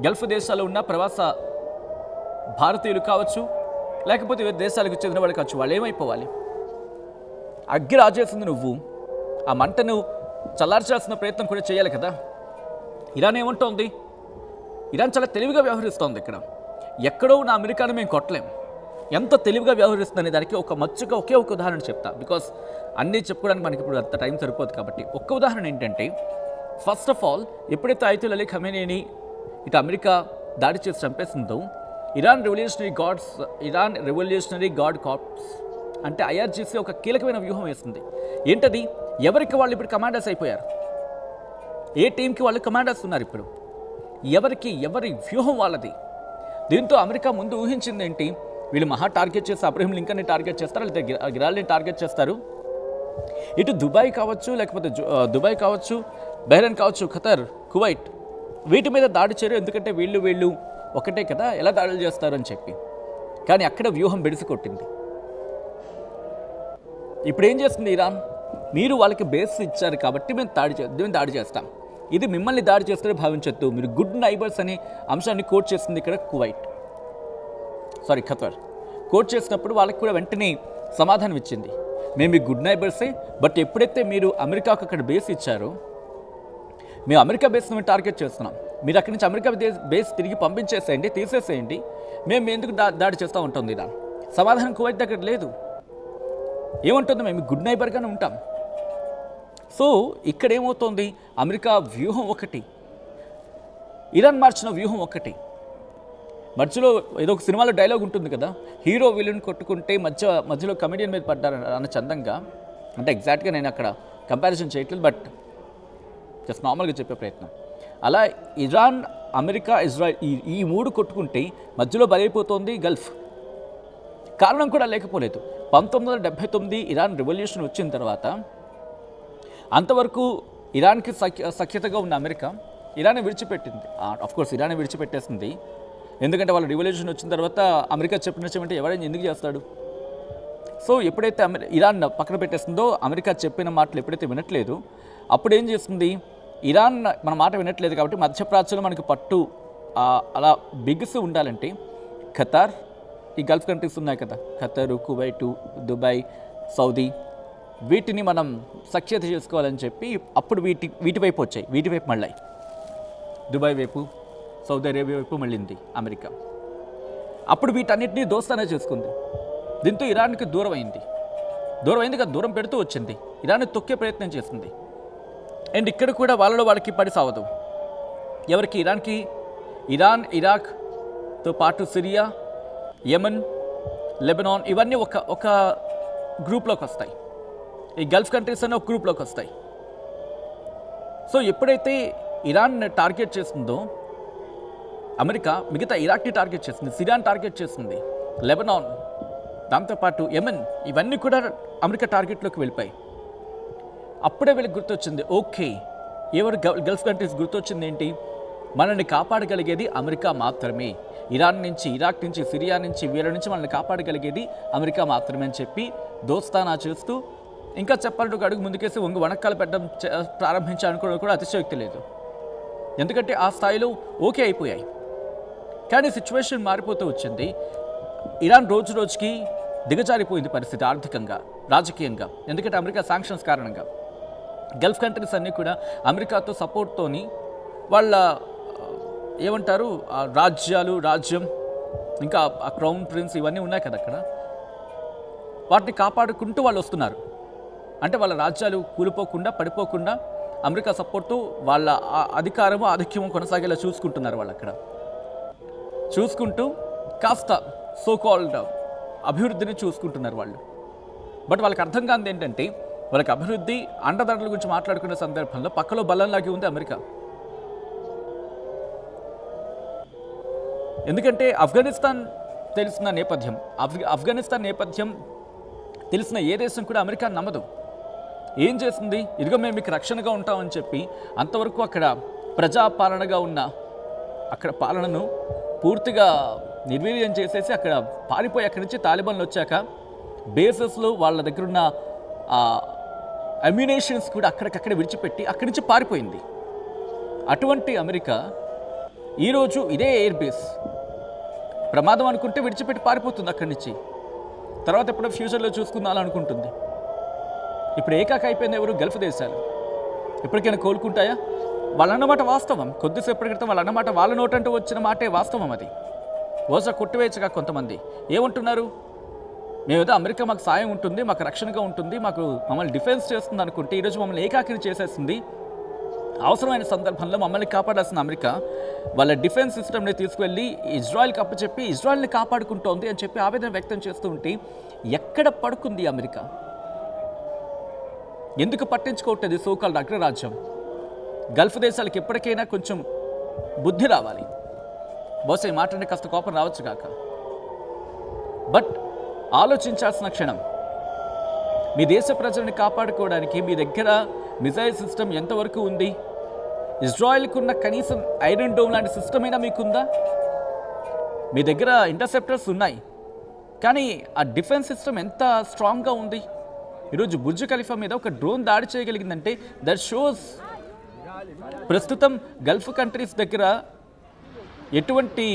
Gulf దేశాల్లో ఉన్న ప్రవాస భారతీయులు కావచ్చు, లేకపోతే వివిధ దేశాలకు చెందిన వాళ్ళు కావచ్చు, వాళ్ళు ఏమైపోవాలి? అగ్గి రాజేసింది నువ్వు, ఆ మంటను చల్లార్చాల్సిన ప్రయత్నం కూడా చేయాలి కదా. ఇరాన్ ఏమంటోంది? ఇరాన్ చాలా తెలివిగా వ్యవహరిస్తోంది. ఇక్కడ ఎక్కడో ఉన్న అమెరికాను మేము కొట్టలేం. ఎంత తెలివిగా వ్యవహరిస్తుందనే దానికి ఒకే ఒక ఉదాహరణ చెప్తా, బికాస్ అన్నీ చెప్పుకోవడానికి మనకి ఇప్పుడు అంత టైం సరిపోదు కాబట్టి. ఒక్క ఉదాహరణ ఏంటంటే, ఫస్ట్ ఆఫ్ ఆల్ ఎప్పుడైతే ఆయతుల్ అలీ ఖమేనీని ఇటు అమెరికా దాడి చేసి చంపేసిందో, ఇరాన్ రెవల్యూషనరీ గార్డ్ కార్ప్స్ అంటే ఐఆర్జీసీ ఒక కీలకమైన వ్యూహం వేస్తుంది. ఏంటది? ఎవరికి వాళ్ళు ఇప్పుడు కమాండర్స్ అయిపోయారు, ఏ టీంకి వాళ్ళు కమాండర్స్ ఉన్నారు ఇప్పుడు, ఎవరి వ్యూహం వాళ్ళది. దీంతో అమెరికా ముందు ఊహించింది ఏంటి? వీళ్ళు మహా టార్గెట్ చేసి అబ్రహీం లింకన్ని టార్గెట్ చేస్తారు, లేకపోతే గిరాల్ని టార్గెట్ చేస్తారు. ఇటు దుబాయ్ కావచ్చు, లేకపోతే దుబాయ్ కావచ్చు, బహ్రెయిన్ కావచ్చు, ఖతర్, కువైట్, వీటి మీద దాడి చేయరు. ఎందుకంటే వీళ్ళు ఒకటే కదా, ఎలా దాడులు చేస్తారు అని చెప్పి. కానీ అక్కడ వ్యూహం బెడిసి కొట్టింది. ఇప్పుడు ఏం చేస్తుంది ఇరాన్? మీరు వాళ్ళకి బేస్ ఇచ్చారు కాబట్టి మేము దాడి చేస్తాం. ఇది మిమ్మల్ని దాడి చేస్తే భావించొద్దు, మీరు గుడ్ నైబర్స్ అనే అంశాన్ని కోట్ చేస్తుంది ఇక్కడ ఖతర్. కోట్ చేసినప్పుడు వాళ్ళకి కూడా వెంటనే సమాధానం ఇచ్చింది, మేము మీ గుడ్ నైబర్సే, బట్ ఎప్పుడైతే మీరు అమెరికాకు అక్కడ బేస్ ఇచ్చారో, మేము అమెరికా బేస్ని మేము టార్గెట్ చేస్తున్నాం, మీరు అక్కడి నుంచి అమెరికా బేస్ తిరిగి తీసేసేయండి, మేము ఎందుకు దాడి చేస్తూ ఉంటుంది ఇరాన్. సమాధానం కువైట్ దగ్గర లేదు. ఏమంటుంది? మేము గుడ్ నైబర్గానే ఉంటాం. సో ఇక్కడ ఏమవుతోంది? అమెరికా వ్యూహం ఒకటి, ఇరాన్ మార్చిన వ్యూహం ఒకటి. మధ్యలో ఏదో ఒక సినిమాలో డైలాగ్ ఉంటుంది కదా, హీరో విలన్ కొట్టుకుంటే మధ్యలో కమెడియన్ మీద పడ్డారు అన్న చందంగా. అంటే ఎగ్జాక్ట్గా నేను అక్కడ కంపారిజన్ చేయట్లేదు, బట్ జస్ట్ నార్మల్గా చెప్పే ప్రయత్నం. అలా ఇరాన్, అమెరికా, ఇజ్రాయెల్ ఈ మూడు కొట్టుకుంటే మధ్యలో బలైపోతోంది గల్ఫ్. కారణం కూడా లేకపోలేదు. 1979 ఇరాన్ రెవల్యూషన్ వచ్చిన తర్వాత అంతవరకు ఇరాన్కి సఖ్యతగా ఉన్న అమెరికా ఇరాన్ని విడిచిపెట్టింది. ఆఫ్కోర్స్ ఇరాన్ని విడిచిపెట్టేసింది, ఎందుకంటే వాళ్ళ రివల్యూషన్ వచ్చిన తర్వాత అమెరికా చెప్పినట్టు ఎవరైనా ఎందుకు చేస్తాడు. సో ఎప్పుడైతే ఇరాన్ పక్కన పెట్టేస్తుందో, అమెరికా చెప్పిన మాటలు ఎప్పుడైతే వినట్లేదు, అప్పుడు ఏం చేస్తుంది? ఇరాన్ మన మాట వినట్లేదు కాబట్టి మధ్యప్రాచ్యంలో మనకు పట్టు అలా బిగిసి ఉండాలంటే ఖతార్, ఈ గల్ఫ్ కంట్రీస్ ఉన్నాయి కదా, ఖతరు, కువైటు, దుబాయ్, సౌదీ, వీటిని మనం సఖ్యత చేసుకోవాలని చెప్పి అప్పుడు వీటి వైపు వచ్చాయి. వీటి వైపు మళ్ళీ దుబాయ్ వైపు, సౌదీ అరేబియా వైపు మళ్ళింది అమెరికా. అప్పుడు వీటన్నిటినీ దోస్తానే చేసుకుంది. దీంతో ఇరాన్కి దూరం అయింది కదా, దూరం పెడుతూ వచ్చింది. ఇరాన్ని తొక్కే ప్రయత్నం చేస్తుంది. అండ్ ఇక్కడ కూడా వాళ్ళకి పడి సావదు. ఎవరికి? ఇరాన్కి. ఇరాన్, ఇరాక్తో పాటు సిరియా, యెమెన్, లెబనాన్, ఇవన్నీ ఒక గ్రూప్లోకి వస్తాయి. ఈ గల్ఫ్ కంట్రీస్ అనే ఒక గ్రూప్లోకి వస్తాయి. సో ఎప్పుడైతే ఇరాన్ టార్గెట్ చేస్తుందో అమెరికా, మిగతా ఇరాక్ని టార్గెట్ చేస్తుంది, సిరియాని టార్గెట్ చేస్తుంది, లెబనాన్, దాంతోపాటు యెమెన్, ఇవన్నీ కూడా అమెరికా టార్గెట్లోకి వెళ్ళిపోయి. అప్పుడే వీళ్ళకి గుర్తొచ్చింది, ఓకే, గల్ఫ్ కంట్రీస్ గుర్తొచ్చింది ఏంటి? మనల్ని కాపాడగలిగేది అమెరికా మాత్రమే. ఇరాన్ నుంచి, ఇరాక్ నుంచి, సిరియా నుంచి, వీళ్ళ నుంచి మనల్ని కాపాడగలిగేది అమెరికా మాత్రమే అని చెప్పి దోస్తానా చేస్తూ, ఇంకా చెప్పాలంటే ఒక అడుగు ముందుకేసి వణక్కాలు పెట్టడం ప్రారంభించాలనుకోవడం కూడా అతిశయోక్తి లేదు. ఎందుకంటే ఆ స్థాయిలో ఓకే అయిపోయాయి. కానీ సిచ్యువేషన్ మారిపోతూ వచ్చింది. ఇరాన్ రోజు రోజుకి దిగజారిపోయింది పరిస్థితి, ఆర్థికంగా, రాజకీయంగా. ఎందుకంటే అమెరికా శాంక్షన్స్ కారణంగా గల్ఫ్ కంట్రీస్ అన్నీ కూడా అమెరికాతో సపోర్ట్తోని వాళ్ళ ఏమంటారు రాజ్యం, ఇంకా ఆ క్రౌన్ ప్రిన్స్, ఇవన్నీ ఉన్నాయి కదా అక్కడ, వాటిని కాపాడుకుంటూ వాళ్ళు వస్తున్నారు. అంటే వాళ్ళ రాజ్యాలు కూలిపోకుండా, పడిపోకుండా అమెరికా సపోర్ట్తో వాళ్ళ అధికారము, ఆధిక్యము కొనసాగేలా చూసుకుంటున్నారు. వాళ్ళు అక్కడ చూసుకుంటూ కాస్త సోకాల్డ్ అభివృద్ధిని చూసుకుంటున్నారు వాళ్ళు. బట్ వాళ్ళకి అర్థం కానిది ఏంటంటే, వాళ్ళకి అభివృద్ధి, అండదండల గురించి మాట్లాడుకునే సందర్భంలో పక్కలో బలంలాగే ఉంది అమెరికా. ఎందుకంటే ఆఫ్ఘనిస్తాన్ తెలిసిన నేపథ్యం తెలిసిన ఏ దేశం కూడా అమెరికా నమ్మదు. ఏం చేస్తుంది? ఇదిగో మేము మీకు రక్షణగా ఉంటామని చెప్పి అంతవరకు అక్కడ ప్రజాపాలనగా ఉన్న అక్కడ పాలనను పూర్తిగా నిర్వీర్యం చేసేసి అక్కడ పారిపోయి, అక్కడి నుంచి తాలిబాన్లు వచ్చాక బేసెస్లో వాళ్ళ దగ్గర ఉన్న అమ్యునేషన్స్ కూడా అక్కడికక్కడ విడిచిపెట్టి అక్కడి నుంచి పారిపోయింది. అటువంటి అమెరికా ఈరోజు ఇదే ఎయిర్ బేస్ ప్రమాదం అనుకుంటే విడిచిపెట్టి పారిపోతుంది అక్కడి నుంచి. తర్వాత ఎప్పుడో ఫ్యూచర్లో చూసుకుందామనుకుంటుంది. ఇప్పుడు ఏకాక అయిపోయింది ఎవరు? గల్ఫ్ దేశాలు. ఎప్పటికైనా కోలుకుంటాయా? వాళ్ళన్నమాట వాస్తవం. కొద్దిసేపటి క్రితం వాళ్ళన్నమాట వాళ్ళ నోటంటూ వచ్చిన మాటే వాస్తవం. అది ఓసా కొట్టివేయచ్చుగా కొంతమంది. ఏమంటున్నారు? మేమేదో అమెరికా మాకు సాయం ఉంటుంది, మాకు రక్షణగా ఉంటుంది, మమ్మల్ని డిఫెన్స్ చేస్తుంది అనుకుంటే ఈరోజు మమ్మల్ని ఏకాకిని చేసేస్తుంది. అవసరమైన సందర్భంలో మమ్మల్ని కాపాడాల్సిన అమెరికా వాళ్ళ డిఫెన్స్ సిస్టమ్ని తీసుకువెళ్ళి ఇజ్రాయెల్కి అప్పచెప్పి ఇజ్రాయెల్ని కాపాడుకుంటోంది అని చెప్పి ఆవేదన వ్యక్తం చేస్తూ ఉంటే ఎక్కడ పడుకుంది అమెరికా? ఎందుకు పట్టించుకోవట్లేదు సోకాల్డ్ అగ్రరాజ్యం? గల్ఫ్ దేశాలకు ఎప్పటికైనా కొంచెం బుద్ధి రావాలి. బహుశా ఈ మాటని కాస్త కోపం రావచ్చు కాక, బట్ ఆలోచించాల్సిన క్షణం. మీ దేశ ప్రజల్ని కాపాడుకోవడానికి మీ దగ్గర మిజైల్ సిస్టమ్ ఎంతవరకు ఉంది? ఇజ్రాయెల్కి ఉన్న కనీసం ఐరన్ డోమ్ లాంటి సిస్టమ్ అయినా మీకుందా? మీ దగ్గర ఇంటర్సెప్టర్స్ ఉన్నాయి, కానీ ఆ డిఫెన్స్ సిస్టమ్ ఎంత స్ట్రాంగ్గా ఉంది? ఈరోజు బుర్జ్ ఖలీఫా మీద ఒక డ్రోన్ దాడి చేయగలిగిందంటే దట్ షోస్ ప్రస్తుతం గల్ఫ్ కంట్రీస్ దగ్గర ఎటువంటి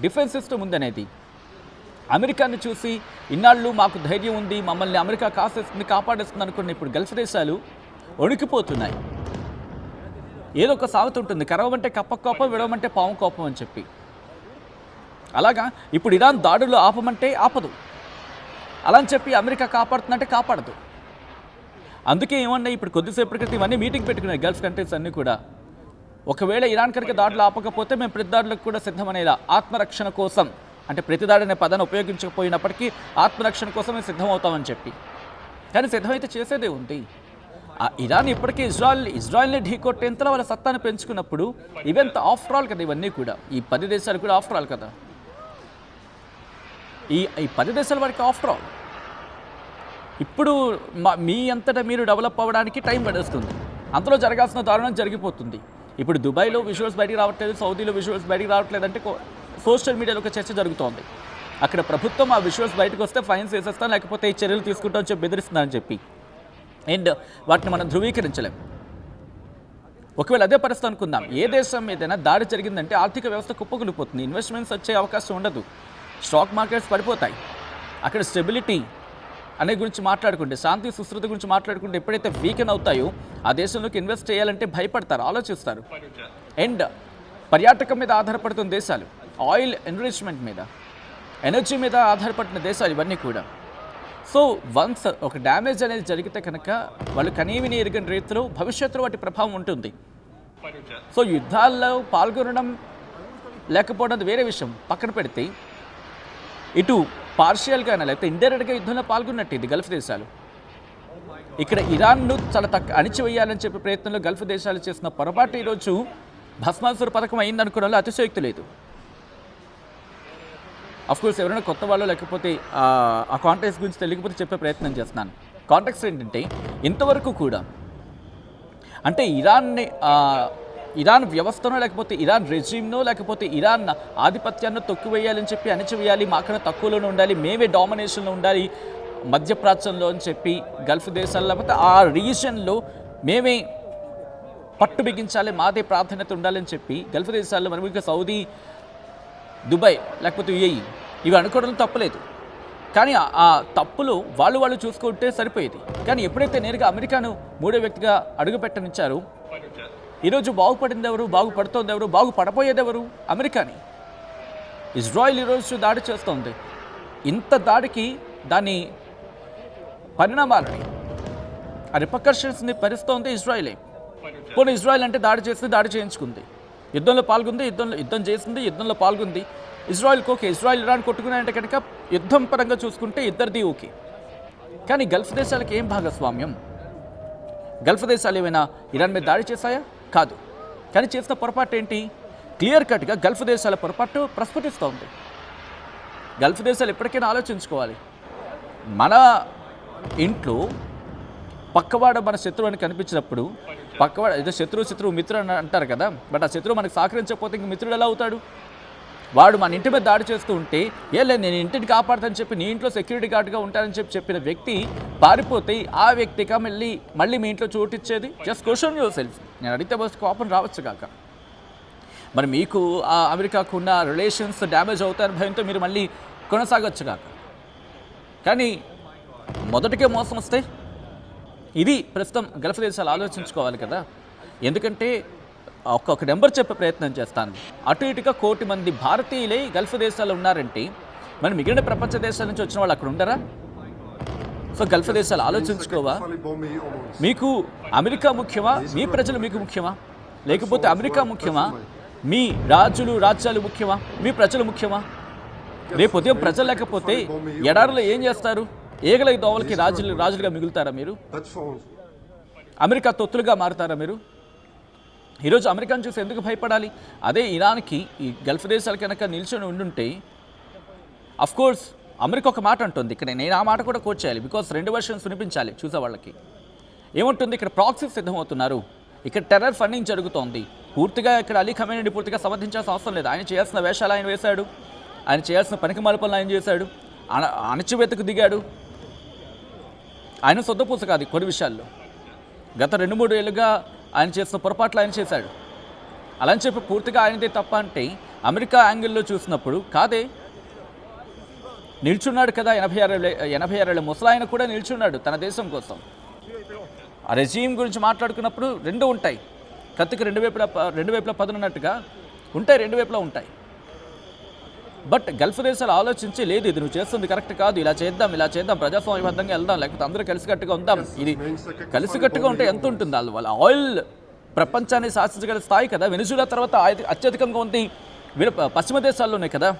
డిఫెన్స్ సిస్టమ్ ఉందనేది. అమెరికాని చూసి ఇన్నాళ్ళు మాకు ధైర్యం ఉంది, మమ్మల్ని అమెరికా కాసేస్తుంది, కాపాడేస్తుంది అనుకున్న ఇప్పుడు గల్ఫ్ దేశాలు వణికిపోతున్నాయి. ఏదో ఒక సామెత ఉంటుంది, కరవమంటే కప్ప కోపం, విడవమంటే పాము కోపం అని చెప్పి. అలాగా ఇప్పుడు ఇరాన్ దాడులు ఆపమంటే ఆపదు, అలా అని చెప్పి అమెరికా కాపాడుతుందంటే కాపాడదు. అందుకే ఏమన్నా ఇప్పుడు కొద్దిసేపటి క్రితం ఇవన్నీ మీటింగ్ పెట్టుకున్నాయి గల్ఫ్ కంట్రీస్ అన్నీ కూడా. ఒకవేళ ఇరాన్ కనుక దాడులు ఆపకపోతే మేము ప్రతి దాడులకు కూడా సిద్ధమనేలా, ఆత్మరక్షణ కోసం, అంటే ప్రతిదాడి అనే పదాన్ని ఉపయోగించకపోయినప్పటికీ ఆత్మరక్షణ కోసం మేము సిద్ధమవుతామని చెప్పి. కానీ సిద్ధమైతే చేసేదే ఉంది. ఇరాన్ ఇప్పటికీ ఇజ్రాయెల్ని ఢీకొట్టేంతలో వాళ్ళ సత్తాను పెంచుకున్నప్పుడు ఇవెంత ఆఫ్టర్ ఆల్ కదా ఇవన్నీ కూడా. ఈ 10 దేశాలు కూడా ఆఫ్టర్ ఆల్ కదా. ఈ 10 దేశాల వరకు ఆఫ్టర్ ఆల్. ఇప్పుడు మీ అంతటా మీరు డెవలప్ అవ్వడానికి టైం గడుస్తుంది. అంతలో జరగాల్సిన దారుణం జరిగిపోతుంది. ఇప్పుడు దుబాయ్లో విజువల్స్ బయటికి రావట్లేదు, సౌదీలో విజువల్స్ బయటికి రావట్లేదు అంటే సోషల్ మీడియాలో ఒక చర్చ జరుగుతోంది. అక్కడ ప్రభుత్వం ఆ విజువల్స్ బయటకు వస్తే ఫైన్స్ వేసేస్తాం, లేకపోతే ఈ చర్యలు తీసుకుంటామని చెప్పి బెదిరిస్తుందని చెప్పి. అండ్ వాటిని మనం ధృవీకరించలేం. ఒకవేళ అదే పరిస్థితి అనుకుందాం, ఏ దేశం ఏదైనా దాడి జరిగిందంటే ఆర్థిక వ్యవస్థ కుప్పకూలిపోతుంది, ఇన్వెస్ట్మెంట్స్ వచ్చే అవకాశం ఉండదు, స్టాక్ మార్కెట్స్ పడిపోతాయి. అక్కడ స్టెబిలిటీ అనే గురించి మాట్లాడుకుంటే, శాంతి సుస్థిరత గురించి మాట్లాడుకుంటే ఎప్పుడైతే వీకెన్ అవుతాయో ఆ దేశంలోకి ఇన్వెస్ట్ చేయాలంటే భయపడతారు, ఆలోచిస్తారు. అండ్ పర్యాటకం మీద ఆధారపడుతున్న దేశాలు, ఆయిల్ ఎన్రిచ్మెంట్ మీద, ఎనర్జీ మీద ఆధారపడిన దేశాలు ఇవన్నీ కూడా. సో వన్స్ ఒక డ్యామేజ్ అనేది జరిగితే కనుక వాళ్ళు కనీవిని ఎరుగని రీతిలో భవిష్యత్తులో వాటి ప్రభావం ఉంటుంది. సో యుద్ధాల్లో పాల్గొనడం లేకపోవడం వేరే విషయం పక్కన పెడితే, ఇటు పార్షియల్గానే లేకపోతే ఇండైరెక్ట్గా యుద్ధంలో పాల్గొన్నట్టు ఇది గల్ఫ్ దేశాలు. ఇక్కడ ఇరాన్ను చాలా అణిచివేయాలని చెప్పే ప్రయత్నంలో గల్ఫ్ దేశాలు చేసిన పొరపాటు ఈరోజు భస్మాసుర పథకం అయిందనుకోవడంలో అతిశయోక్తి లేదు. అఫ్కోర్స్ ఎవరైనా కొత్త వాళ్ళు లేకపోతే ఆ కాంటెక్స్ట్ గురించి తెలియకపోతే చెప్పే ప్రయత్నం చేస్తున్నాను. కాంటెక్స్ట్ ఏంటంటే, ఇంతవరకు కూడా అంటే ఇరాన్ వ్యవస్థనో లేకపోతే ఇరాన్ రెజ్యూమ్నో లేకపోతే ఇరాన్ ఆధిపత్యాన్ని తొక్కివేయాలని చెప్పి అణిచివేయాలి, మాకన్నా తక్కువలోనే ఉండాలి, మేమే డామినేషన్లో ఉండాలి మధ్యప్రాచ్యంలో అని చెప్పి గల్ఫ్ దేశాల్లో లేకపోతే ఆ రీజియన్లో మేమే పట్టు బిగించాలి, మాదే ప్రాధాన్యత ఉండాలని చెప్పి గల్ఫ్ దేశాల్లో మనం ఇంకా సౌదీ, దుబాయ్ లేకపోతే యుఏఈ ఇవి అనుకోవడం తప్పలేదు. కానీ ఆ తప్పులు వాళ్ళు చూసుకుంటే సరిపోయేది. కానీ ఎప్పుడైతే నేరుగా అమెరికాను మూడో వ్యక్తిగా అడుగుపెట్టనిచ్చారు, ఈరోజు బాగుపడింది ఎవరు, బాగుపడుతోంది ఎవరు, బాగుపడపోయేది ఎవరు? అమెరికాని. ఇజ్రాయిల్ ఈరోజు దాడి చేస్తోంది. ఇంత దాడికి దాని పరిణామాలని, ఆ రిపర్కషన్స్ని భరిస్తోంది ఇజ్రాయిలే. పోనీ ఇజ్రాయిల్ అంటే దాడి చేయించుకుంది, యుద్ధంలో పాల్గొంది, యుద్ధం చేసింది, యుద్ధంలో పాల్గొంది. ఇజ్రాయిల్కి ఓకే, ఇజ్రాయిల్ ఇరాన్ కొట్టుకున్నాయంటే కనుక యుద్ధం పరంగా చూసుకుంటే ఇద్దరిది ఓకే. కానీ గల్ఫ్ దేశాలకి ఏం భాగస్వామ్యం? గల్ఫ్ దేశాలు ఏమైనా ఇరాన్ మీద దాడి చేశాయా? కాదు. కానీ చేసిన పొరపాటు ఏంటి? క్లియర్ కట్గా గల్ఫ్ దేశాల పొరపాటు ప్రస్ఫుటిస్తోంది. గల్ఫ్ దేశాలు ఎప్పటికైనా ఆలోచించుకోవాలి. మన ఇంట్లో పక్కవాడు మన శత్రువు అని కనిపించినప్పుడు, పక్కవాడు ఏదో శత్రువు మిత్రుడు అని అంటారు కదా, బట్ ఆ శత్రువు మనకు సహకరించకపోతే ఇంక మిత్రుడు ఎలా అవుతాడు? వాడు మన ఇంటి మీద దాడి చేస్తూ ఉంటే, లేదు నేను ఇంటిని కాపాడుతానని చెప్పి నీ ఇంట్లో సెక్యూరిటీ గార్డ్గా ఉంటానని చెప్పిన వ్యక్తి పారిపోతే ఆ వ్యక్తిగా మళ్ళీ మీ ఇంట్లో చోటిచ్చేది? Just question yourself. నేను అడిగితే బస్ కోపం రావచ్చు కాక. మరి మీకు ఆ అమెరికాకు ఉన్న రిలేషన్స్ డ్యామేజ్ అవుతాయని భయంతో మీరు మళ్ళీ కొనసాగొచ్చు కాక, కానీ మొదటికే మోసం వస్తే ఇది ప్రస్తుతం గల్ఫ్ దేశాలు ఆలోచించుకోవాలి కదా. ఎందుకంటే ఒక్కొక్క నెంబర్ చెప్పే ప్రయత్నం చేస్తాను. అటు ఇటుగా 1 కోటి మంది భారతీయులే గల్ఫ్ దేశాల్లో ఉన్నారంటే మరి మిగిలిన ప్రపంచ దేశాల నుంచి వచ్చిన వాళ్ళు అక్కడ ఉండరా? సో గల్ఫ్ దేశాలు ఆలోచించుకోవా? మీకు అమెరికా ముఖ్యమా, మీ ప్రజలు మీకు ముఖ్యమా? లేకపోతే అమెరికా ముఖ్యమా, మీ రాజ్యాలు ముఖ్యమా, మీ ప్రజలు ముఖ్యమా? రేపు ఉదయం ప్రజలు లేకపోతే ఎడారిలో ఏం చేస్తారు? ఏగలకి దోవలకి రాజులుగా మిగులుతారా మీరు? అమెరికా తొత్తులుగా మారుతారా మీరు? ఈరోజు అమెరికాను చూసి ఎందుకు భయపడాలి? అదే ఇరాన్కి ఈ గల్ఫ్ దేశాలు కనుక నిల్చొని ఉండుంటే అఫ్కోర్స్ అమెరికా ఒక మాట అంటుంది, ఇక్కడ నేను ఆ మాట కూడా కోట్ చేయాలి, బికాస్ 2 వర్షన్స్ వినిపించాలి చూసే వాళ్ళకి. ఏముంటుంది, ఇక్కడ ప్రాక్సీ సిద్ధమవుతున్నారు, ఇక్కడ టెర్రర్ ఫండింగ్ జరుగుతోంది. పూర్తిగా ఇక్కడ అలీ ఖమేనీని పూర్తిగా సమర్థించాల్సిన అవసరం లేదు. ఆయన చేయాల్సిన వేషాలు ఆయన వేశాడు, ఆయన చేయాల్సిన పనికిమాల పనులు ఆయన చేశాడు, అణచివేతకు దిగాడు. ఆయన సొద్దపూస కాదు కొన్ని విషయాల్లో. గత 2-3 ఏళ్ళుగా ఆయన చేసిన పొరపాట్లు ఆయన చేశాడు. అలా అని చెప్పి పూర్తిగా ఆయనదే తప్ప అంటే అమెరికా యాంగిల్లో చూసినప్పుడు కాదే. నిల్చున్నాడు కదా, 86 ఏళ్ళ ముసలాయన కూడా నిల్చున్నాడు తన దేశం కోసం. ఆ రెజీమ్ గురించి మాట్లాడుకున్నప్పుడు 2 ఉంటాయి, కత్తికి 2 వైపులా పదునున్నట్టుగా ఉంటాయి, 2 వైపులా ఉంటాయి. బట్ గల్ఫ్ దేశాలు ఆలోచించి లేదు ఇది నువ్వు చేస్తుంది కరెక్ట్ కాదు, ఇలా చేద్దాం ప్రజాస్వామ్యబద్ధంగా వెళ్దాం, లేకపోతే అందరూ కలిసికట్టుగా ఉందాం. ఇది కలిసికట్టుగా ఉంటే ఎంత ఉంటుంది? వాళ్ళ ఆయిల్ ప్రపంచాన్ని శాసించగల స్థాయి కదా. వెనిజులా తర్వాత అత్యధికంగా ఉంది పశ్చిమ దేశాల్లోనే కదా.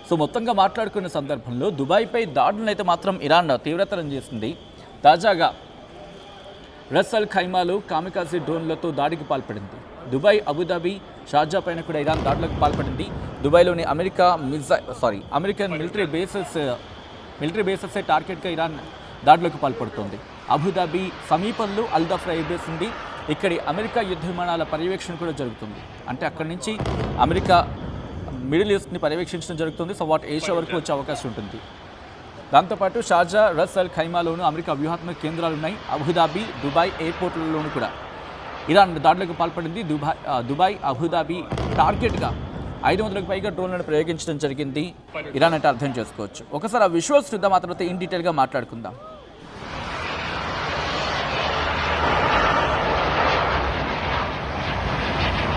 సో మొత్తంగా మాట్లాడుకునే సందర్భంలో దుబాయ్పై దాడులను అయితే మాత్రం ఇరాన్ తీవ్రతరం చేసింది. తాజాగా రస్ అల్ ఖైమాలో కామికాజీ డ్రోన్లతో దాడికి పాల్పడింది. దుబాయ్, అబుదాబి, షార్జా పైన కూడా ఇరాన్ దాడులకు పాల్పడింది. దుబాయ్లోని అమెరికన్ మిలిటరీ బేసెస్ టార్గెట్గా ఇరాన్ దాడులకు పాల్పడుతోంది. అబుదాబి సమీపంలో అల్దఫ్రా ఎయిర్ బేస్ ఉంది. ఇక్కడి అమెరికా యుద్ధ విమానాల పర్యవేక్షణ కూడా జరుగుతుంది. అంటే అక్కడి నుంచి అమెరికా మిడిల్ ఈస్ట్ని పర్యవేక్షించడం జరుగుతుంది. సో ఏషియా వరకు వచ్చే అవకాశం ఉంటుంది. దాంతోపాటు షార్జా, రస్ అల్ ఖైమాలోనూ అమెరికా వ్యూహాత్మక కేంద్రాలు ఉన్నాయి. అబుదాబి, దుబాయ్ ఎయిర్పోర్ట్లలోనూ కూడా ఇరాన్ దాడులకు పాల్పడింది. దుబాయ్, అబుదాబి టార్గెట్గా 500కు పైగా డ్రోన్లను ప్రయోగించడం జరిగింది ఇరాన్ అంటే అర్థం చేసుకోవచ్చు. ఒకసారి ఆ విజువల్స్ చూద్దాం, ఆ తర్వాత ఇన్ డీటెయిల్గా మాట్లాడుకుందాం.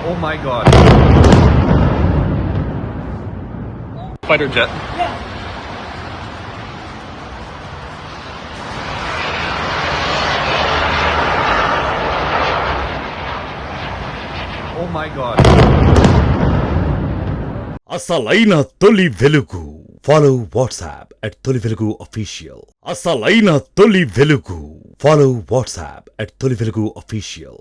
Oh my God. Fighter jet. Yeah. Oh my God. అసలైన తొలి వెలుగు. ఫాలో వాట్సాప్ at తొలి వెలుగు official. అసలైన తొలి వెలుగు. ఫాలో వాట్సాప్ at తొలి వెలుగు official.